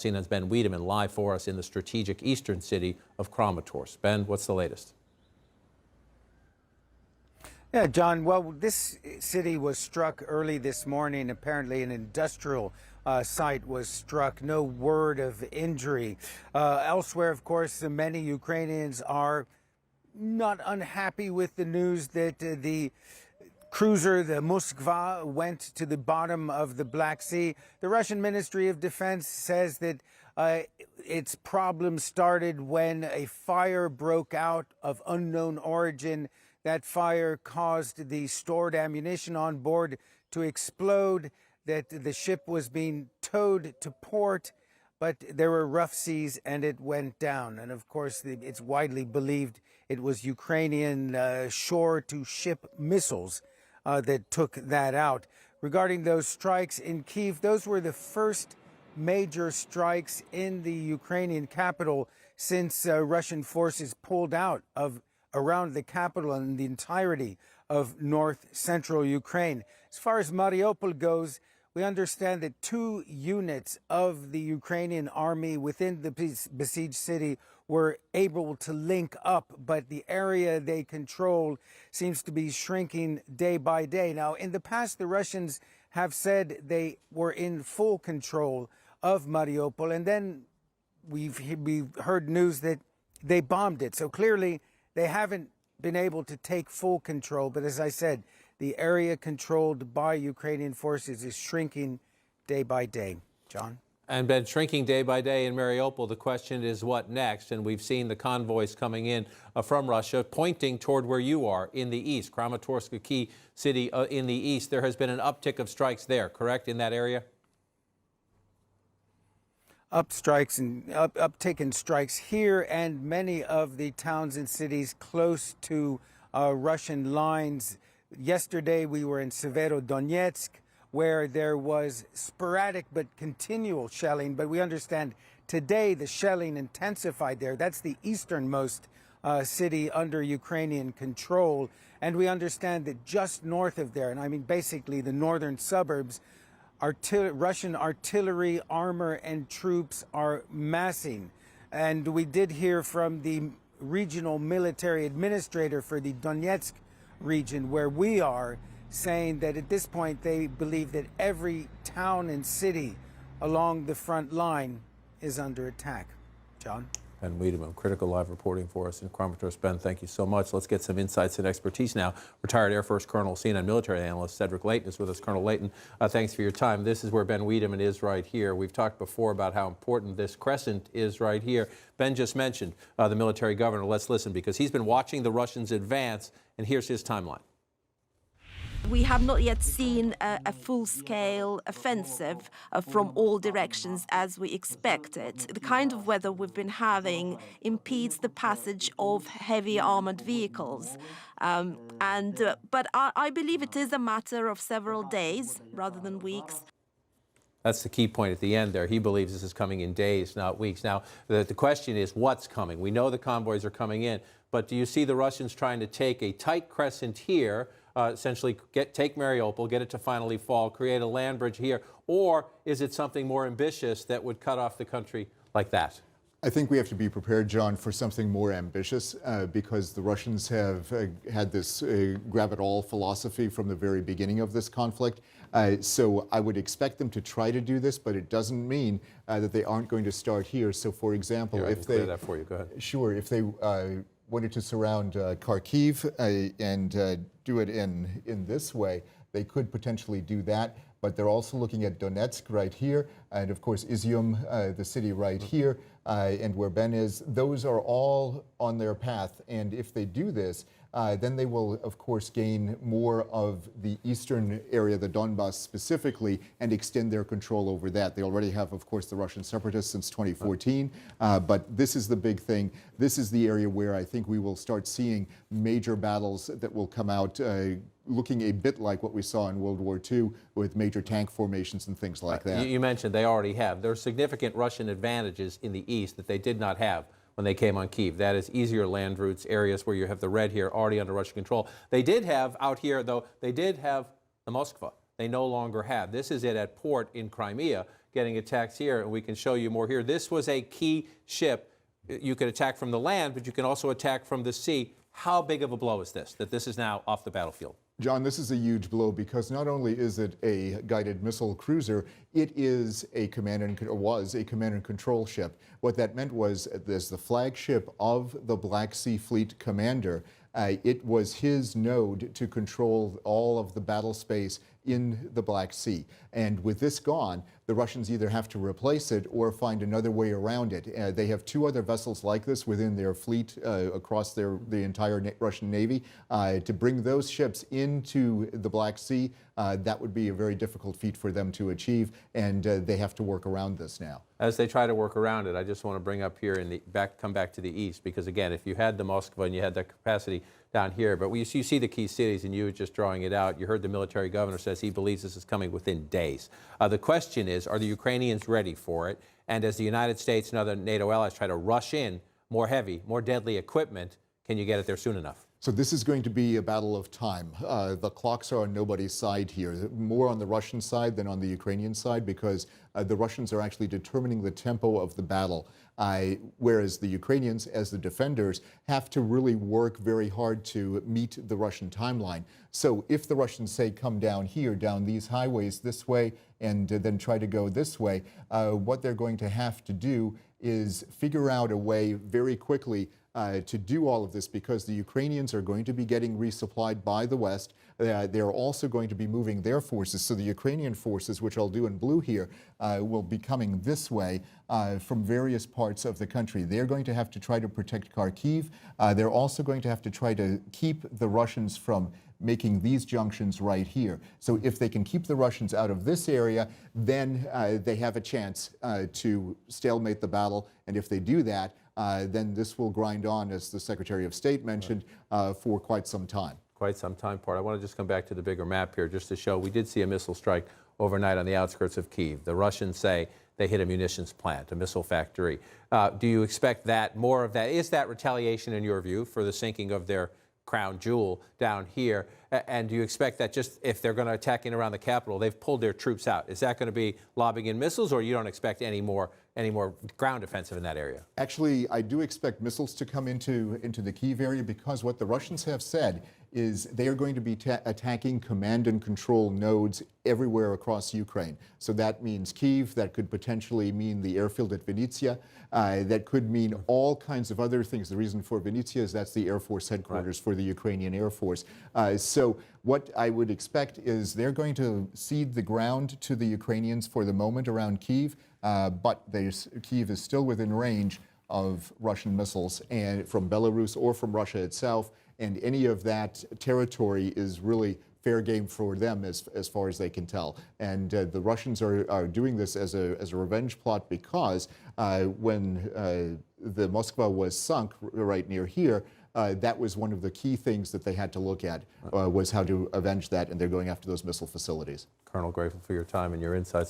CNN's Ben Wiedemann live for us in the strategic eastern city of Kramatorsk. Ben, what's the latest? Yeah, John, well, this city was struck early this morning. Apparently an industrial site was struck. No word of injury. Elsewhere, of course, many Ukrainians are not unhappy with the news that the cruiser, the Moskva, went to the bottom of the Black Sea. The Russian Ministry of Defense says that its problem started when a fire broke out of unknown origin. That fire caused the stored ammunition on board to explode, that the ship was being towed to port, but there were rough seas and it went down. And of course, it's widely believed it was Ukrainian shore-to-ship missiles that took that out. Regarding those strikes in Kyiv, those were the first major strikes in the Ukrainian capital since Russian forces pulled out of around the capital and the entirety of north-central Ukraine. As far as Mariupol goes, we understand that 2 units of the Ukrainian army within the besieged city were able to link up, but the area they control seems to be shrinking day by day. Now, in the past, the Russians have said they were in full control of Mariupol, and then we've heard news that they bombed it. So clearly, they haven't been able to take full control, but as I said, the area controlled by Ukrainian forces is shrinking day by day. John? And been shrinking day by day in Mariupol. The question is what next? And we've seen the convoys coming in from Russia pointing toward where you are in the east. Kramatorsk, a key city in the east. There has been an uptick of strikes there, correct, in that area? Uptick in strikes here and many of the towns and cities close to Russian lines. Yesterday we were in Severodonetsk, where there was sporadic but continual shelling. But we understand today the shelling intensified there. That's the easternmost city under Ukrainian control. And we understand that just north of there, and I mean basically the northern suburbs, Russian artillery, armor, and troops are massing. And we did hear from the regional military administrator for the Donetsk region, where we are, saying that at this point they believe that every town and city along the front line is under attack. John? Ben Wiedemann, critical live reporting for us in Kramatorsk. Ben, thank you so much. Let's get some insights and expertise now. Retired Air Force Colonel, CNN military analyst Cedric Leighton is with us. Colonel Leighton, thanks for your time. This is where Ben Wiedemann is right here. We've talked before about how important this crescent is right here. Ben just mentioned the military governor. Let's listen, because he's been watching the Russians advance, and here's his timeline. We have not yet seen a full-scale offensive from all directions as we expected. The kind of weather we've been having impedes the passage of heavy armored vehicles. But I believe it is a matter of several days rather than weeks. That's the key point at the end there. He believes this is coming in days, not weeks. Now, the question is what's coming. We know the convoys are coming in, but do you see the Russians trying to take a tight crescent here, essentially take Mariupol, get it to finally fall, create a land bridge here, or is it something more ambitious that would cut off the country like that? I think we have to be prepared, John, for something more ambitious because the Russians have had this grab-it-all philosophy from the very beginning of this conflict. So I would expect them to try to do this, but it doesn't mean that they aren't going to start here. So, for example, here, if they that for you. Go ahead. Sure, if they wanted to surround Kharkiv and do it in this way, they could potentially do that. But they're also looking at Donetsk right here, and of course Izium, the city right here, and where Ben is. Those are all on their path, and if they do this, then they will, of course, gain more of the eastern area, the Donbass specifically, and extend their control over that. They already have, of course, the Russian separatists since 2014, but this is the big thing. This is the area where I think we will start seeing major battles that will come out looking a bit like what we saw in World War II with major tank formations and things like that. You mentioned they already have. There are significant Russian advantages in the east that they did not have when they came on Kyiv. That is easier land routes, areas where you have the red here already under Russian control. They did have out here, though, they did have the Moskva. They no longer have. This is it at port in Crimea. getting attacked here, and we can show you more here. This was a key ship. You could attack from the land, but you can also attack from the sea. How big of a blow is this, that this is now off the battlefield? John, this is a huge blow because not only is it a guided missile cruiser, it is a was a command and control ship. What that meant was there's the flagship of the Black Sea Fleet commander. It was his node to control all of the battle space in the Black Sea. And with this gone, the Russians either have to replace it or find another way around it. They have 2 other vessels like this within their fleet across the entire Russian Navy. To bring those ships into the Black Sea, that would be a very difficult feat for them to achieve, and they have to work around this now. As they try to work around it, I just want to bring up here come back to the east, because again, if you had the Moskva and you had the capacity down here, but you see the key cities and you were just drawing it out. You heard the military governor says he believes this is coming within days. The question is, are the Ukrainians ready for it? And as the United States and other NATO allies try to rush in more heavy, more deadly equipment, can you get it there soon enough? So this is going to be a battle of time. The clocks are on nobody's side here, more on the Russian side than on the Ukrainian side, because the Russians are actually determining the tempo of the battle, whereas the Ukrainians, as the defenders, have to really work very hard to meet the Russian timeline. So if the Russians say come down here, down these highways this way, and then try to go this way, what they're going to have to do is figure out a way very quickly to do all of this, because the Ukrainians are going to be getting resupplied by the West. They're also going to be moving their forces. So the Ukrainian forces, which I'll do in blue here, will be coming this way from various parts of the country. They're going to have to try to protect Kharkiv. They're also going to have to try to keep the Russians from making these junctions right here. So if they can keep the Russians out of this area, then they have a chance to stalemate the battle. And if they do that, then this will grind on, as the Secretary of State mentioned, for quite some time. Quite some time part. I want to just come back to the bigger map here just to show we did see a missile strike overnight on the outskirts of Kyiv. The Russians say they hit a munitions plant, a missile factory. Do you expect that, more of that? Is that retaliation in your view for the sinking of their crown jewel down here? And do you expect that just if they're going to attack in around the capital, they've pulled their troops out? Is that going to be lobbing in missiles, or you don't expect any more ground offensive in that area? Actually, I do expect missiles to come into the Kyiv area, because what the Russians have said is they are going to be attacking command and control nodes everywhere across Ukraine. So that means Kyiv, that could potentially mean the airfield at Vinnytsia, that could mean all kinds of other things. The reason for Vinnytsia is that's the Air Force headquarters for the Ukrainian Air Force. So what I would expect is they're going to cede the ground to the Ukrainians for the moment around Kyiv, but Kyiv is still within range of Russian missiles, and from Belarus or from Russia itself, and any of that territory is really fair game for them as far as they can tell. And the Russians are doing this as a revenge plot, because when the Moskva was sunk right near here, that was one of the key things that they had to look at, was how to avenge that, and they're going after those missile facilities. Colonel, grateful for your time and your insights.